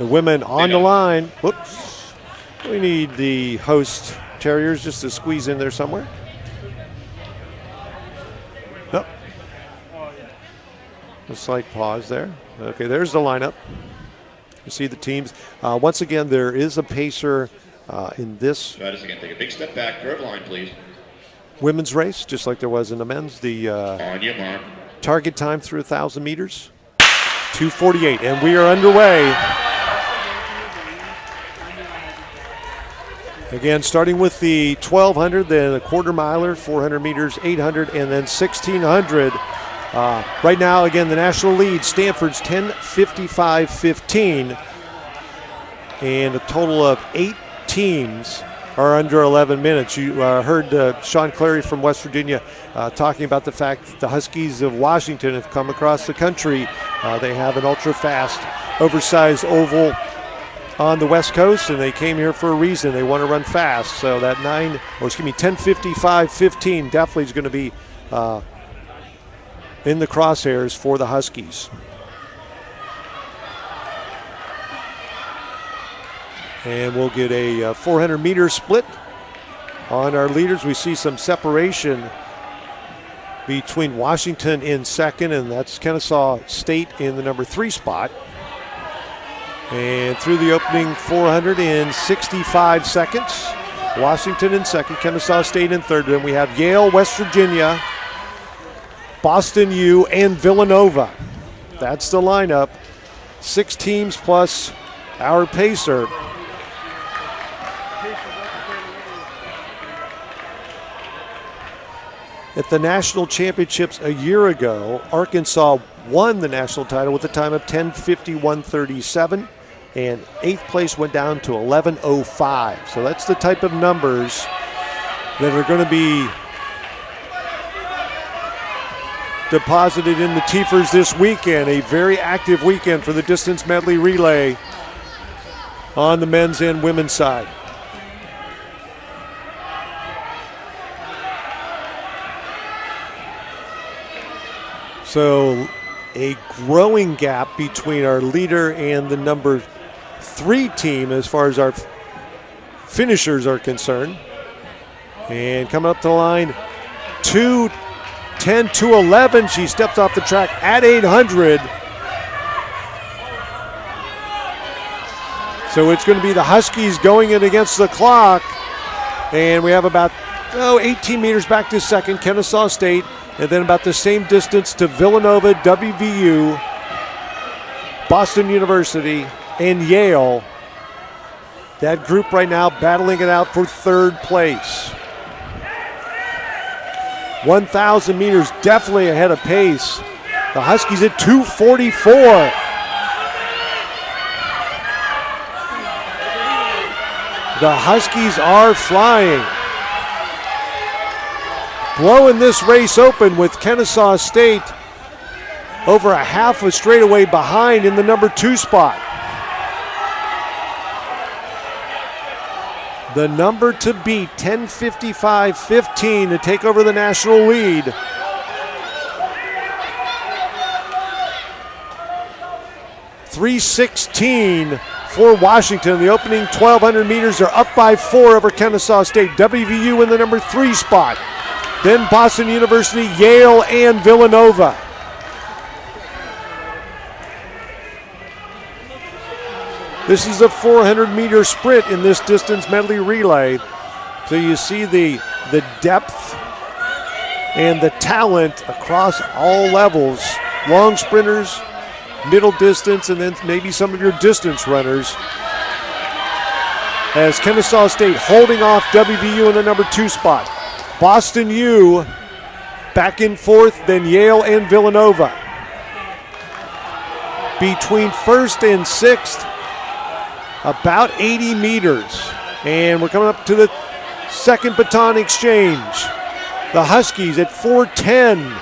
The women on the line. Whoops. We need the host Terriers just to squeeze in there somewhere. Nope. A slight pause there. Okay, there's the lineup. You see the teams. Once again, there is a pacer in this. Try this again. Take a big step back. Curve line, please. Women's race, just like there was in the men's. The on your mark. Target time through 1,000 meters, 2:48, and we are underway. Again, starting with the 1,200, then a quarter miler, 400 meters, 800, and then 1,600. Right now, again, the national lead, Stanford's 10:55.15, and a total of 8 teams are under 11 minutes. You heard Sean Clary from West Virginia talking about the fact that the Huskies of Washington have come across the country. They have an ultra-fast, oversized oval on the West Coast, and they came here for a reason. They want to run fast. So that 10:55.15 definitely is going to be in the crosshairs for the Huskies. And we'll get a 400-meter split on our leaders. We see some separation between Washington in second, and that's Kennesaw State in the number 3 spot. And through the opening 400 in 65 seconds, Washington in second, Kennesaw State in third. Then we have Yale, West Virginia, Boston U, and Villanova. That's the lineup. 6 teams plus our pacer. At the national championships a year ago, Arkansas won the national title with a time of 10:51.37, and 8th place went down to 11:05. So that's the type of numbers that are going to be deposited in the Teefers this weekend. A very active weekend for the distance medley relay on the men's and women's side. So a growing gap between our leader and the number 3 team as far as our finishers are concerned. And coming up to the line, 2:10.211. She steps off the track at 800. So it's going to be the Huskies going in against the clock. And we have about 18 meters back to second, Kennesaw State. And then about the same distance to Villanova, WVU, Boston University, and Yale. That group right now battling it out for 3rd place. 1,000 meters definitely ahead of pace. The Huskies at 2:44. The Huskies are flying. Blowing this race open with Kennesaw State over a half a straightaway behind in the number 2 spot. The number to beat, 10:55.15 to take over the national lead. .316 for Washington. The opening 1,200 meters are up by 4 over Kennesaw State. WVU in the number 3 spot. Then Boston University, Yale, and Villanova. This is a 400-meter sprint in this distance medley relay. So you see the depth and the talent across all levels. Long sprinters, middle distance, and then maybe some of your distance runners. As Kennesaw State holding off WVU in the number 2 spot. Boston U back in 4th, then Yale and Villanova. Between 1st and 6th, about 80 meters. And we're coming up to the second baton exchange. The Huskies at 4:10.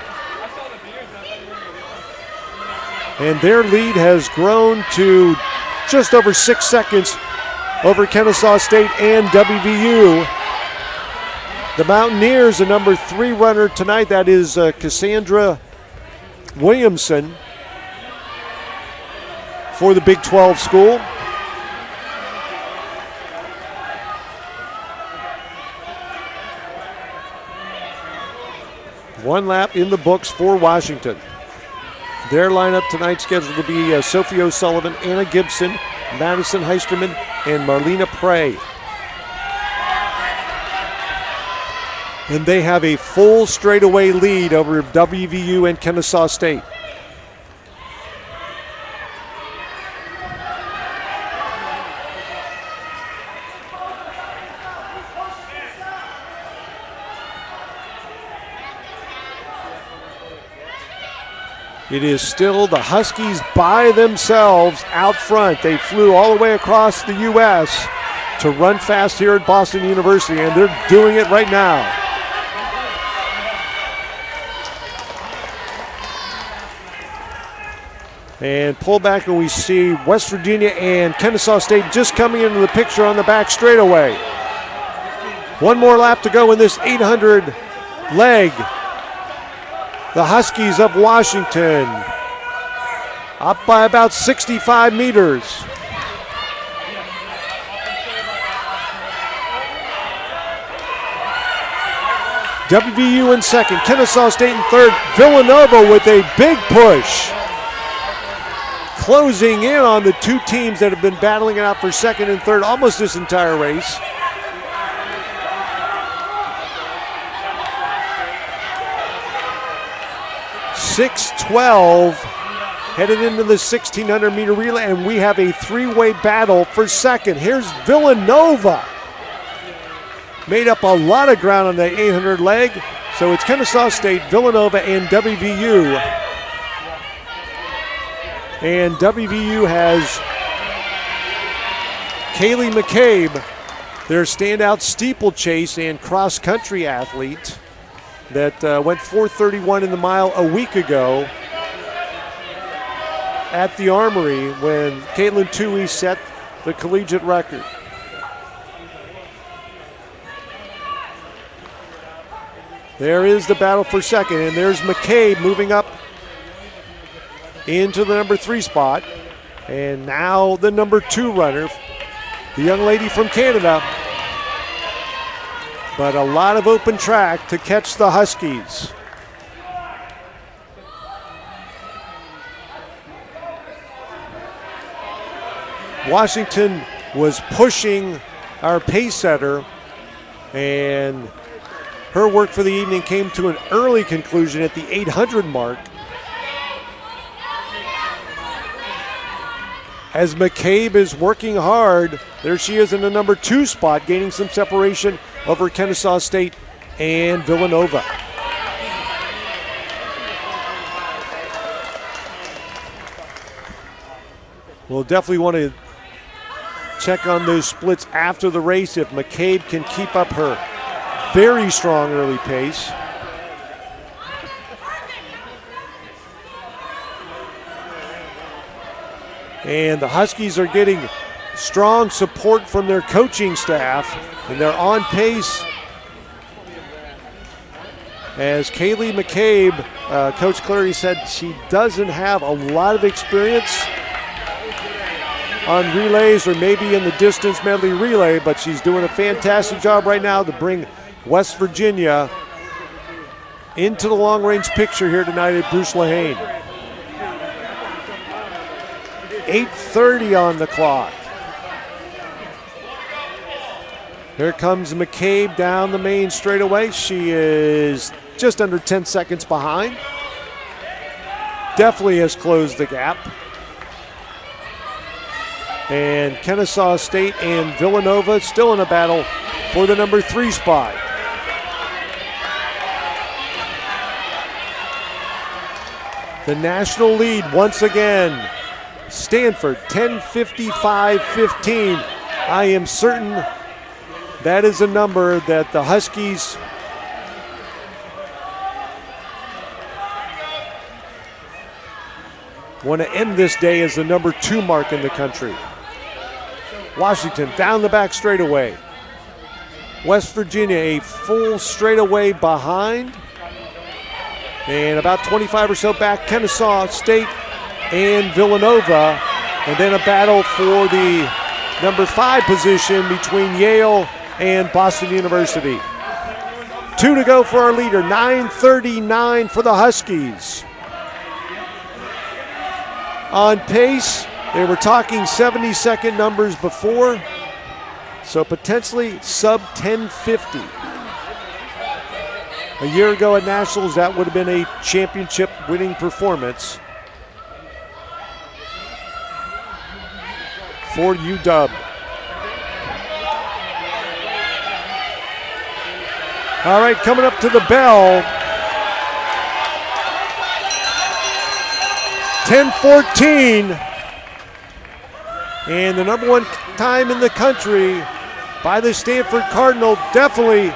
And their lead has grown to just over 6 seconds over Kennesaw State and WVU. The Mountaineers, the number 3 runner tonight, that is Cassandra Williamson for the Big 12 school. 1 lap in the books for Washington. Their lineup tonight scheduled to be Sophie O'Sullivan, Anna Gibson, Madison Heisterman, and Marlena Prey. And they have a full straightaway lead over WVU and Kennesaw State. It is still the Huskies by themselves out front. They flew all the way across the U.S. to run fast here at Boston University, and they're doing it right now. And pull back, and we see West Virginia and Kennesaw State just coming into the picture on the back straightaway. 1 more lap to go in this 800 leg. The Huskies of Washington up by about 65 meters. WVU in second, Kennesaw State in third, Villanova with a big push. Closing in on the 2 teams that have been battling it out for second and third almost this entire race. .612 headed into the 1,600 meter relay, and we have a 3-way battle for second. Here's Villanova. Made up a lot of ground on the 800 leg, so it's Kennesaw State, Villanova, and WVU. And WVU has Kaylee McCabe, their standout steeplechase and cross-country athlete that went 4:31 in the mile a week ago at the Armory when Caitlin Toohey set the collegiate record. There is the battle for second, and there's McCabe moving up into the number 3 spot. And now the number 2 runner, the young lady from Canada. But a lot of open track to catch the Huskies. Washington was pushing our pace setter, and her work for the evening came to an early conclusion at the 800 mark. As McCabe is working hard, there she is in the number 2 spot, gaining some separation over Kennesaw State and Villanova. We'll definitely want to check on those splits after the race if McCabe can keep up her very strong early pace. And the Huskies are getting strong support from their coaching staff, and they're on pace. As Kaylee McCabe, Coach Clary said she doesn't have a lot of experience on relays or maybe in the distance medley relay, but she's doing a fantastic job right now to bring West Virginia into the long-range picture here tonight at Bruce Lehane. 8:30 on the clock. Here comes McCabe down the main straightaway. She is just under 10 seconds behind. Definitely has closed the gap. And Kennesaw State and Villanova still in a battle for the number 3 spot. The national lead once again. Stanford, 10:55.15. I am certain that is a number that the Huskies want to end this day as the number 2 mark in the country. Washington down the back straightaway. West Virginia a full straightaway behind. And about 25 or so back, Kennesaw State and Villanova. And then a battle for the number 5 position between Yale and Boston University. 2 to go for our leader. 9:39 for the Huskies. On pace, they were talking 70-second numbers before, so potentially sub 10:50. A year ago at Nationals, that would have been a championship winning performance for UW. All right, coming up to the bell. 10:14. And the number one time in the country by the Stanford Cardinal definitely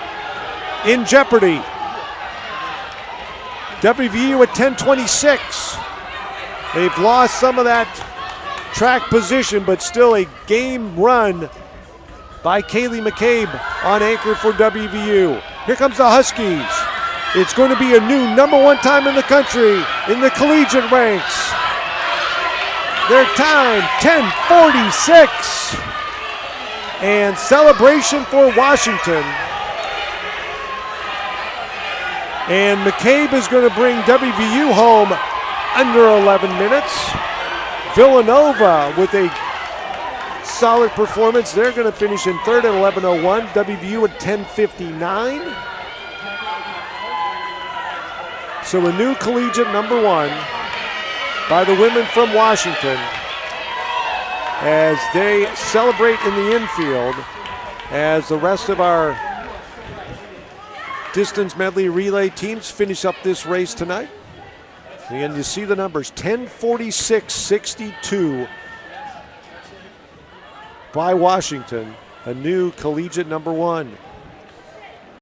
in jeopardy. WVU at 10:26. They've lost some of that track position, but still a game run by Kaylee McCabe on anchor for WVU. Here comes the Huskies. It's going to be a new number one time in the country in the collegiate ranks. Their time, 10:46. And celebration for Washington. And McCabe is going to bring WVU home under 11 minutes. Villanova with a solid performance. They're going to finish in third at 11:01. WVU at 10:59. So a new collegiate number one by the women from Washington as they celebrate in the infield as the rest of our distance medley relay teams finish up this race tonight. And you see the numbers, 10:46-62 by Washington, a new collegiate number one.